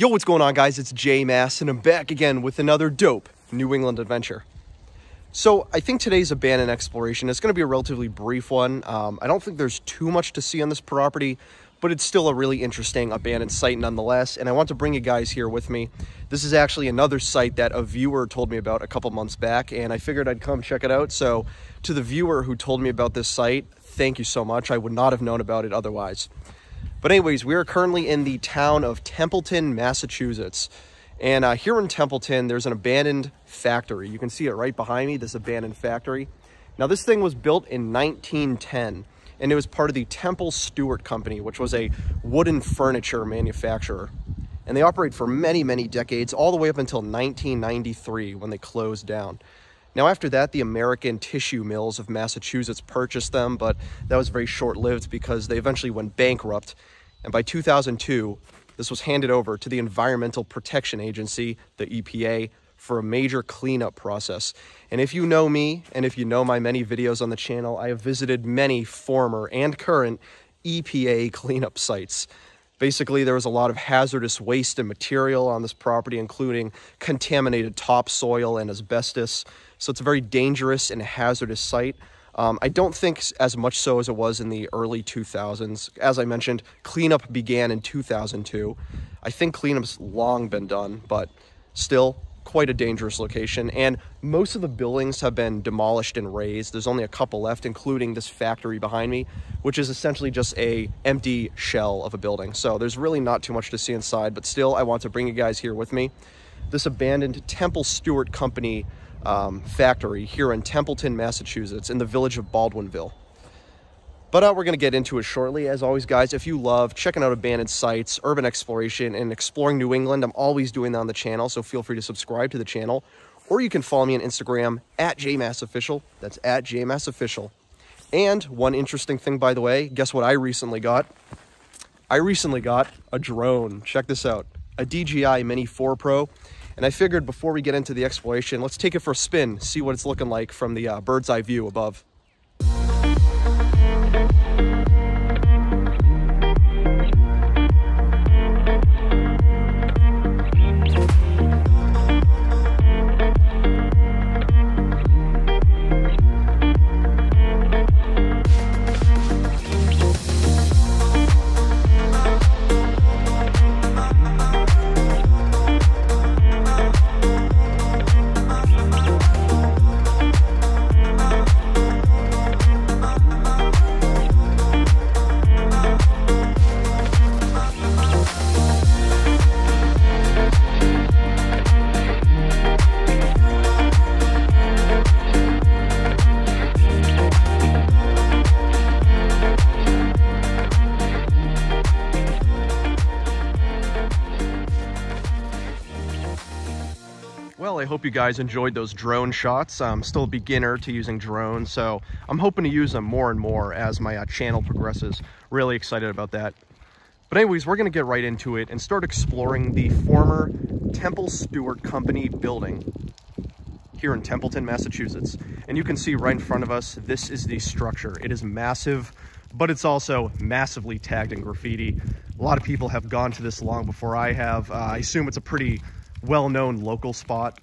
Yo, what's going on, guys? It's J Mass, and I'm back again with another dope New England adventure. So I think today's abandoned exploration is going to be a relatively brief one. I don't think there's too much to see on this property, but it's still a really interesting abandoned site nonetheless, and I want to bring you guys here with me. This is actually another site that a viewer told me about a couple months back, and I figured I'd come check it out. So to the viewer who told me about this site, thank you so much. I would not have known about it otherwise. But anyways, we are currently in the town of Templeton, Massachusetts. And here in Templeton, there's an abandoned factory. You can see it right behind me, this abandoned factory. Now, this thing was built in 1910, and it was part of the Temple-Stuart Company, which was a wooden furniture manufacturer. And they operated for many, many decades, all the way up until 1993, when they closed down. Now, after that, the American Tissue Mills of Massachusetts purchased them, but that was very short-lived because they eventually went bankrupt. And by 2002, this was handed over to the Environmental Protection Agency, the EPA, for a major cleanup process. And if you know me, and if you know my many videos on the channel, I have visited many former and current EPA cleanup sites. Basically, there was a lot of hazardous waste and material on this property, including contaminated topsoil and asbestos. So it's a very dangerous and hazardous site. I don't think as much so as it was in the early 2000s. As I mentioned, cleanup began in 2002. I think cleanup's long been done, but still quite a dangerous location. And most of the buildings have been demolished and razed. There's only a couple left, including this factory behind me, which is essentially just a empty shell of a building. So there's really not too much to see inside, but still I want to bring you guys here with me. This abandoned Temple-Stuart Company factory here in Templeton, Massachusetts, in the village of Baldwinville. But we're going to get into it shortly. As always, guys, if you love checking out abandoned sites, urban exploration, and exploring New England, I'm always doing that on the channel, so feel free to subscribe to the channel. Or you can follow me on Instagram at JMassOfficial. That's at JMassOfficial. And one interesting thing, by the way, guess what I recently got? I recently got a drone. Check this out. A DJI Mini 4 Pro. And I figured before we get into the exploration, let's take it for a spin, see what it's looking like from the bird's eye view above. Well, I hope you guys enjoyed those drone shots. I'm still a beginner to using drones, so I'm hoping to use them more and more as my channel progresses. Really excited about that. But anyways, we're going to get right into it and start exploring the former Temple-Stuart Company building here in Templeton, Massachusetts. And you can see right in front of us, this is the structure. It is massive, but it's also massively tagged in graffiti. A lot of people have gone to this long before I have. I assume it's a pretty well-known local spot,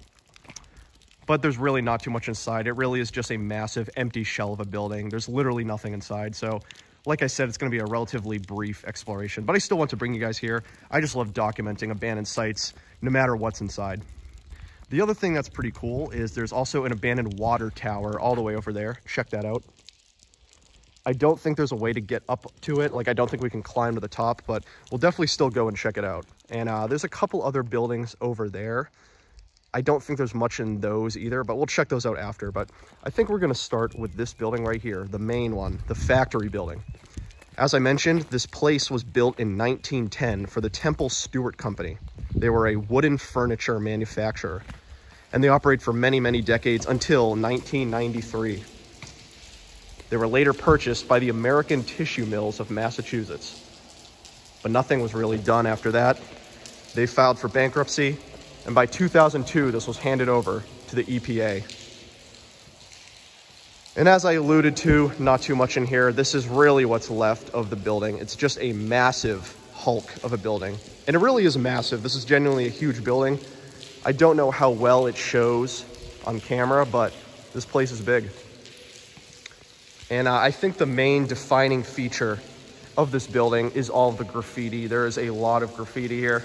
but there's really not too much inside. It really is just a massive empty shell of a building. There's literally nothing inside. So like I said, it's going to be a relatively brief exploration, but I still want to bring you guys here. I just love documenting abandoned sites no matter what's inside. The other thing that's pretty cool is there's also an abandoned water tower all the way over there. Check that out. I don't think there's a way to get up to it. Like, I don't think we can climb to the top, but we'll definitely still go and check it out. And there's a couple other buildings over there. I don't think there's much in those either, but we'll check those out after. But I think we're going to start with this building right here, the main one, the factory building. As I mentioned, this place was built in 1910 for the Temple-Stuart Company. They were a wooden furniture manufacturer, and they operated for many, many decades until 1993. They were later purchased by the American Tissue Mills of Massachusetts. But nothing was really done after that. They filed for bankruptcy, and by 2002, this was handed over to the EPA. And as I alluded to, not too much in here, this is really what's left of the building. It's just a massive hulk of a building. And it really is massive. This is genuinely a huge building. I don't know how well it shows on camera, but this place is big. And I think the main defining feature of this building is all of the graffiti. There is a lot of graffiti here.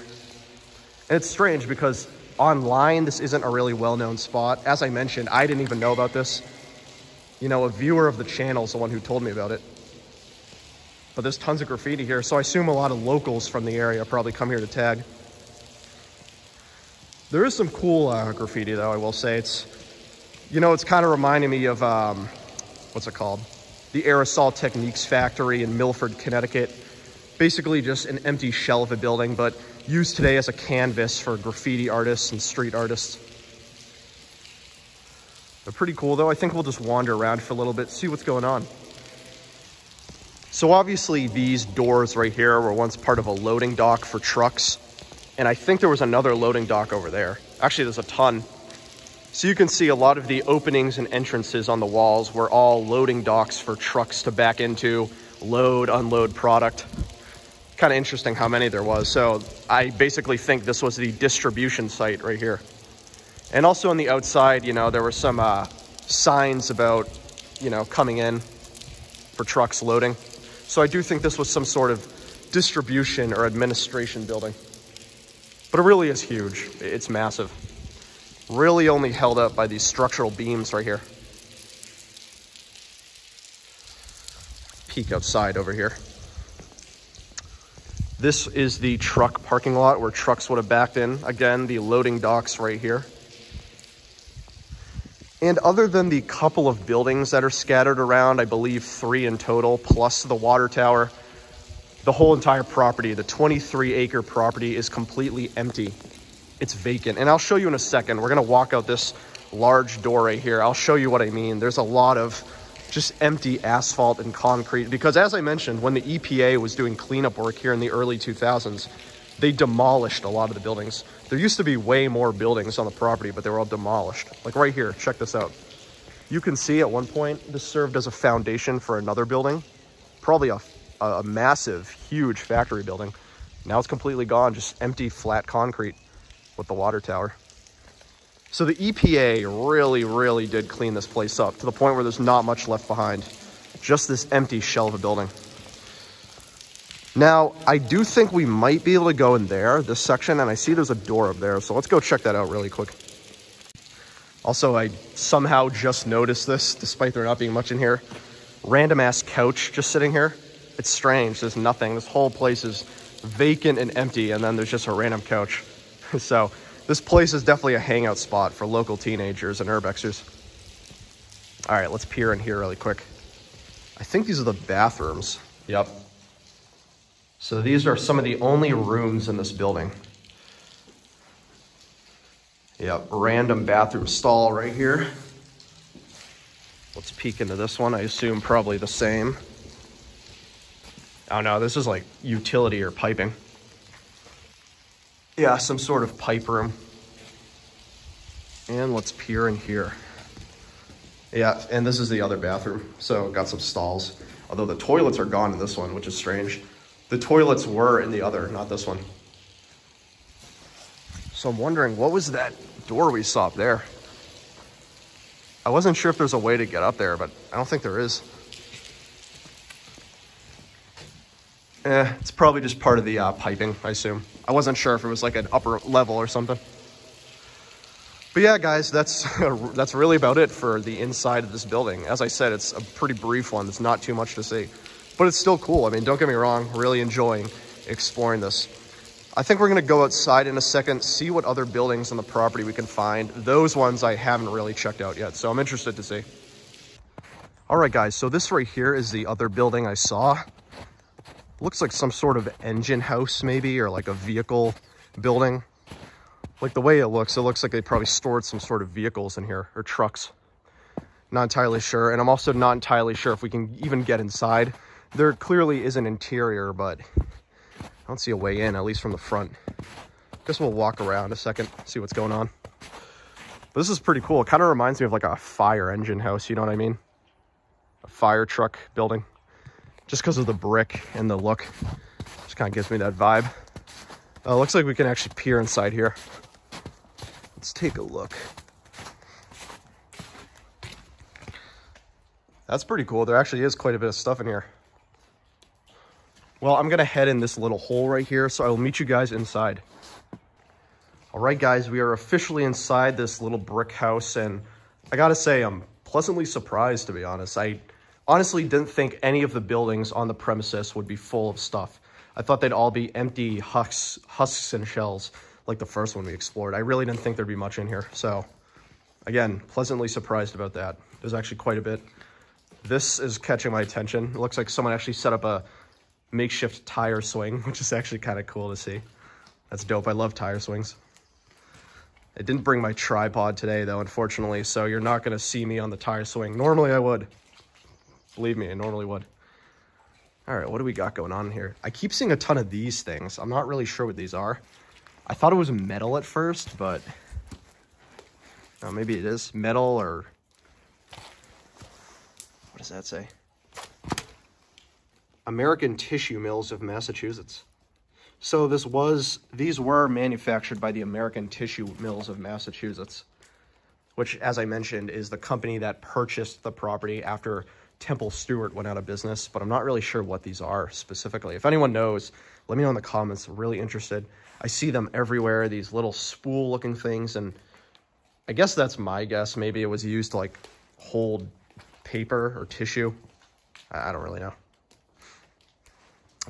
And it's strange because online, this isn't a really well-known spot. As I mentioned, I didn't even know about this. You know, a viewer of the channel is the one who told me about it. But there's tons of graffiti here, so I assume a lot of locals from the area probably come here to tag. There is some cool graffiti, though, I will say. It's, you know, it's kind of reminding me of, what's it called? The Aerosol Techniques factory in Milford, Connecticut. Basically just an empty shell of a building, but used today as a canvas for graffiti artists and street artists. They're pretty cool, though. I think we'll just wander around for a little bit, see what's going on. So obviously these doors right here were once part of a loading dock for trucks. And I think there was another loading dock over there. Actually, there's a ton. So you can see a lot of the openings and entrances on the walls were all loading docks for trucks to back into, load, unload product. Kind of interesting how many there was. So I basically think this was the distribution site right here. And also on the outside, you know, there were some signs about, you know, coming in for trucks loading. So I do think this was some sort of distribution or administration building. But it really is huge. It's massive. Really only held up by these structural beams right here. Peek outside over here. This is the truck parking lot where trucks would have backed in. Again, the loading docks right here. And other than the couple of buildings that are scattered around, I believe 3 in total, plus the water tower, the whole entire property, the 23-acre property, is completely empty. It's vacant. And I'll show you in a second. We're going to walk out this large door right here. I'll show you what I mean. There's a lot of just empty asphalt and concrete. Because as I mentioned, when the EPA was doing cleanup work here in the early 2000s, they demolished a lot of the buildings. There used to be way more buildings on the property, but they were all demolished. Like right here, check this out. You can see at one point, this served as a foundation for another building. Probably a massive, huge factory building. Now it's completely gone, just empty, flat concrete with the water tower. So the EPA really did clean this place up to the point where there's not much left behind. Just this empty shell of a building. Now, I do think we might be able to go in there, this section, and I see there's a door up there. So let's go check that out really quick. Also, I somehow just noticed this, despite there not being much in here. Random ass couch just sitting here. It's strange, there's nothing. This whole place is vacant and empty, and then there's just a random couch. So this place is definitely a hangout spot for local teenagers and urbexers. All right, let's peer in here really quick. I think these are the bathrooms. Yep. So these are some of the only rooms in this building. Yep, random bathroom stall right here. Let's peek into this one. I assume probably the same. Oh no, this is like utility or piping. Yeah, some sort of pipe room. And let's peer in here. Yeah, and this is the other bathroom. So got some stalls. Although the toilets are gone in this one, which is strange. The toilets were in the other, not this one. So I'm wondering, what was that door we saw up there? I wasn't sure if there's a way to get up there, but I don't think there is. It's probably just part of the piping, I assume. I wasn't sure if it was like an upper level or something. But yeah, guys, that's really about it for the inside of this building. As I said, it's a pretty brief one. There's not too much to see. But it's still cool. I mean, don't get me wrong, really enjoying exploring this. I think we're going to go outside in a second, see what other buildings on the property we can find. Those ones I haven't really checked out yet, so I'm interested to see. All right, guys, so this right here is the other building I saw. Looks like some sort of engine house maybe, or like a vehicle building. Like the way it looks like they probably stored some sort of vehicles in here, or trucks. Not entirely sure, and I'm also not entirely sure if we can even get inside. There clearly is an interior, but I don't see a way in, at least from the front. Guess we'll walk around a second, see what's going on. But this is pretty cool. It kind of reminds me of like a fire engine house, you know what I mean? A fire truck building. Just because of the brick and the look. Just kind of gives me that vibe. Looks like we can actually peer inside here. Let's take a look. That's pretty cool. There actually is quite a bit of stuff in here. Well, I'm gonna head in this little hole right here, so I will meet you guys inside. All right, guys, we are officially inside this little brick house, and I gotta say, I'm pleasantly surprised, to be honest. I honestly didn't think any of the buildings on the premises would be full of stuff. I thought they'd all be empty husks and shells, like the first one we explored. I really didn't think there'd be much in here. So, again, pleasantly surprised about that. There's actually quite a bit. This is catching my attention. It looks like someone actually set up a makeshift tire swing, which is actually kind of cool to see. That's dope. I love tire swings. I didn't bring my tripod today, though, unfortunately, so you're not going to see me on the tire swing. Normally, I would. Believe me, I normally would. All right, what do we got going on here? I keep seeing a ton of these things. I'm not really sure what these are. I thought it was metal at first, but maybe it is metal, or what does that say? American Tissue Mills of Massachusetts. So these were manufactured by the American Tissue Mills of Massachusetts, which, as I mentioned, is the company that purchased the property after Temple-Stuart went out of business, but I'm not really sure what these are specifically. If anyone knows, let me know in the comments. I'm really interested. I see them everywhere, these little spool-looking things, and I guess that's my guess. Maybe it was used to, like, hold paper or tissue. I don't really know.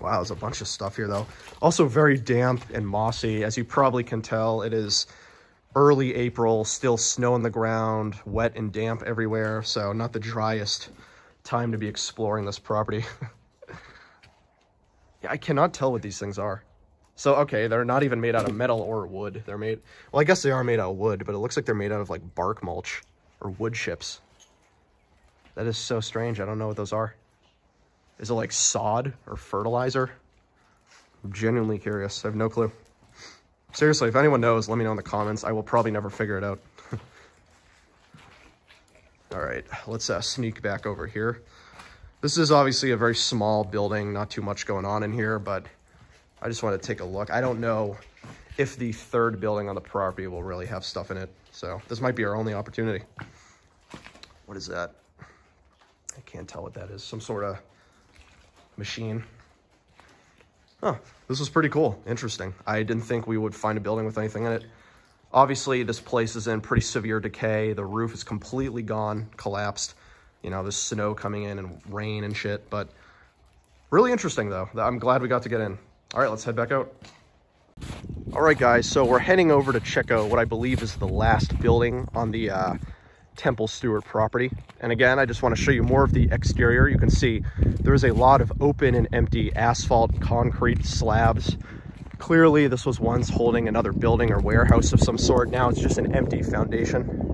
Wow, there's a bunch of stuff here, though. Also very damp and mossy. As you probably can tell, it is early April, still snow on the ground, wet and damp everywhere, so not the driest time to be exploring this property. Yeah, I cannot tell what these things are. So, okay, they're not even made out of metal or wood. They're made, well, I guess they are made out of wood, but it looks like they're made out of, like, bark mulch or wood chips. That is so strange. I don't know what those are. Is it like sod or fertilizer? I'm genuinely curious. I have no clue. Seriously, if anyone knows, let me know in the comments. I will probably never figure it out. All right, let's sneak back over here. This is obviously a very small building, not too much going on in here, but I just want to take a look. I don't know if the third building on the property will really have stuff in it, so this might be our only opportunity. What is that? I can't tell what that is. Some sort of machine. Huh, this is pretty cool. Interesting. I didn't think we would find a building with anything in it. Obviously, this place is in pretty severe decay. The roof is completely gone, collapsed. You know, there's snow coming in and rain and shit, but really interesting, though. I'm glad we got to get in. All right, let's head back out. All right, guys, so we're heading over to check out what I believe is the last building on the Temple-Stuart property. And again, I just want to show you more of the exterior. You can see there is a lot of open and empty asphalt and concrete slabs. Clearly, this was once holding another building or warehouse of some sort. Now it's just an empty foundation.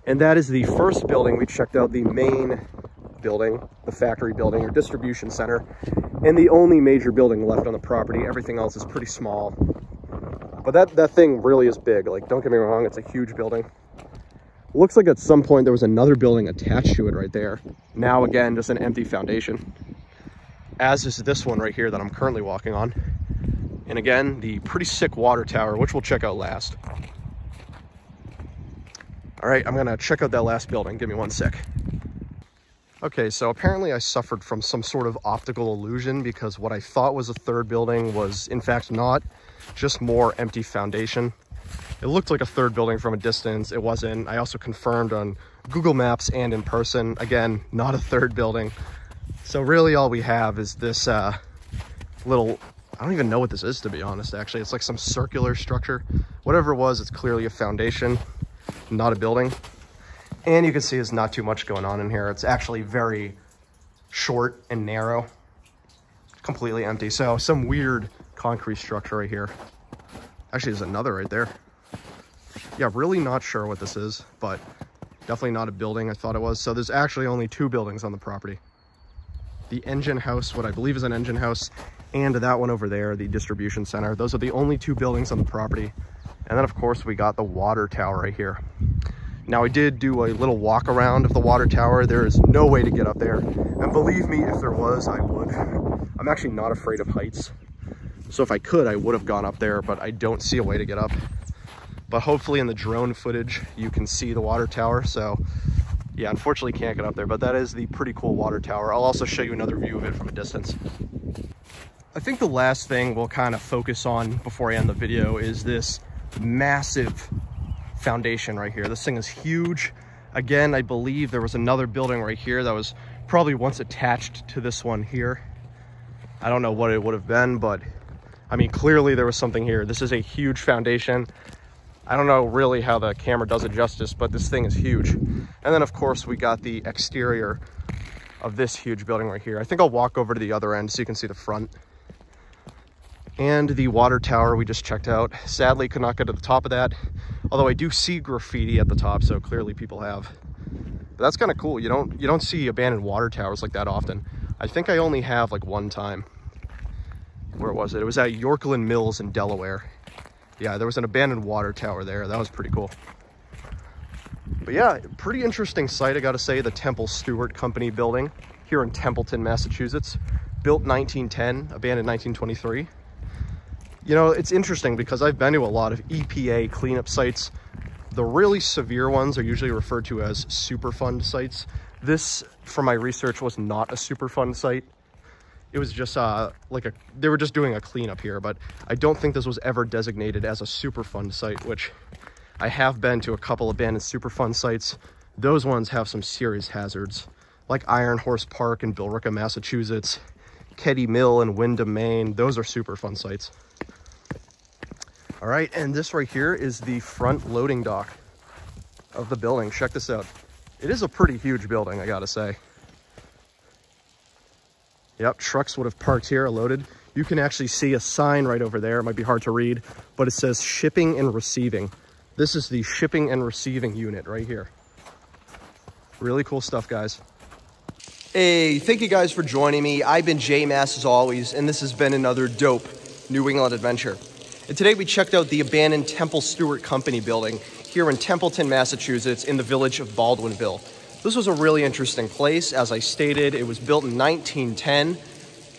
And that is the first building we checked out, the main building, the factory building or distribution center, and the only major building left on the property. Everything else is pretty small. But that thing really is big. Like, don't get me wrong, it's a huge building. Looks like at some point there was another building attached to it right there. Now, again, just an empty foundation. As is this one right here that I'm currently walking on. And again, the pretty sick water tower, which we'll check out last. All right, I'm gonna check out that last building. Give me one sec. Okay, so apparently I suffered from some sort of optical illusion because what I thought was a third building was in fact not, just more empty foundation. It looked like a third building from a distance. It wasn't. I also confirmed on Google Maps and in person. Again, not a third building. So really all we have is this little, I don't even know what this is, to be honest, actually. It's like some circular structure. Whatever it was, it's clearly a foundation, not a building. And you can see there's not too much going on in here. It's actually very short and narrow, completely empty. So some weird concrete structure right here. Actually, there's another right there. Yeah, really not sure what this is, but definitely not a building I thought it was. So there's actually only two buildings on the property. The engine house, what I believe is an engine house, and that one over there, the distribution center. Those are the only two buildings on the property. And then, of course, we got the water tower right here. Now I did do a little walk around of the water tower. There is no way to get up there. And believe me, if there was, I would. I'm actually not afraid of heights. So if I could, I would have gone up there, but I don't see a way to get up. But hopefully in the drone footage, you can see the water tower. So yeah, unfortunately can't get up there, but that is the pretty cool water tower. I'll also show you another view of it from a distance. I think the last thing we'll kind of focus on before I end the video is this massive foundation right here. This thing is huge. Again, I believe there was another building right here that was probably once attached to this one here. I don't know what it would have been, but I mean, clearly there was something here. This is a huge foundation. I don't know really how the camera does it justice, but this thing is huge. And then of course we got the exterior of this huge building right here. I think I'll walk over to the other end so you can see the front. And the water tower we just checked out. Sadly, could not get to the top of that. Although I do see graffiti at the top, so clearly people have. But that's kind of cool. You don't see abandoned water towers like that often. I think I only have like one time. Where was it? It was at Yorkland Mills in Delaware. Yeah, there was an abandoned water tower there. That was pretty cool. But yeah, pretty interesting site, I gotta say, the Temple-Stuart Company building here in Templeton, Massachusetts. Built 1910, abandoned 1923. You know, it's interesting because I've been to a lot of EPA cleanup sites. The really severe ones are usually referred to as Superfund sites. This, from my research, was not a Superfund site. It was just they were just doing a cleanup here, but I don't think this was ever designated as a Superfund site, which I have been to a couple abandoned Superfund sites. Those ones have some serious hazards, like Iron Horse Park in Billerica, Massachusetts, Keddy Mill in Windham, Maine. Those are Superfund sites. All right, and this right here is the front loading dock of the building. Check this out. It is a pretty huge building, I gotta say. Yep, trucks would have parked here, loaded. You can actually see a sign right over there. It might be hard to read, but it says shipping and receiving. This is the shipping and receiving unit right here. Really cool stuff, guys. Hey, thank you guys for joining me. I've been J-Mass as always, and this has been another dope New England adventure. And today we checked out the abandoned Temple-Stuart Company building here in Templeton, Massachusetts, in the village of Baldwinville. This was a really interesting place. As I stated, it was built in 1910,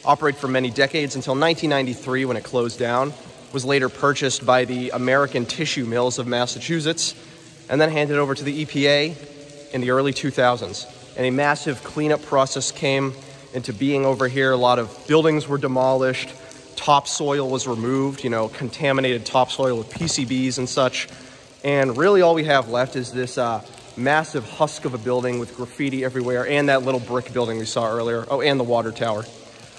operated for many decades until 1993 when it closed down, was later purchased by the American Tissue Mills of Massachusetts, and then handed over to the EPA in the early 2000s. And a massive cleanup process came into being over here. A lot of buildings were demolished, topsoil was removed, you know, contaminated topsoil with PCBs and such. And really all we have left is this massive husk of a building with graffiti everywhere, and that little brick building we saw earlier. Oh, and the water tower.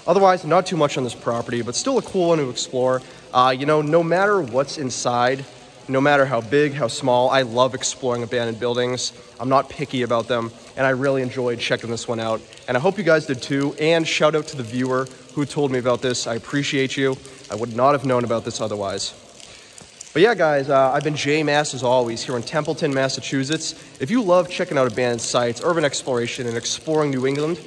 Otherwise, not too much on this property, but still a cool one to explore. You know, no matter what's inside, no matter how big, how small, I love exploring abandoned buildings. I'm not picky about them, and I really enjoyed checking this one out. And I hope you guys did too, and shout out to the viewer who told me about this. I appreciate you. I would not have known about this otherwise. But yeah, guys, I've been J-Mass as always here in Templeton, Massachusetts. If you love checking out abandoned sites, urban exploration, and exploring New England,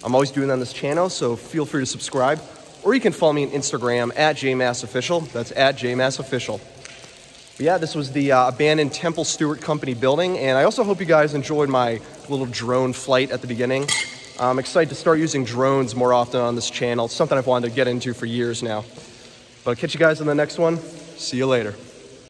I'm always doing that on this channel, so feel free to subscribe. Or you can follow me on Instagram at JMassOfficial. That's at JMassOfficial. But yeah, this was the abandoned Temple-Stuart Company building, and I also hope you guys enjoyed my little drone flight at the beginning. I'm excited to start using drones more often on this channel. It's something I've wanted to get into for years now. But I'll catch you guys in the next one. See you later.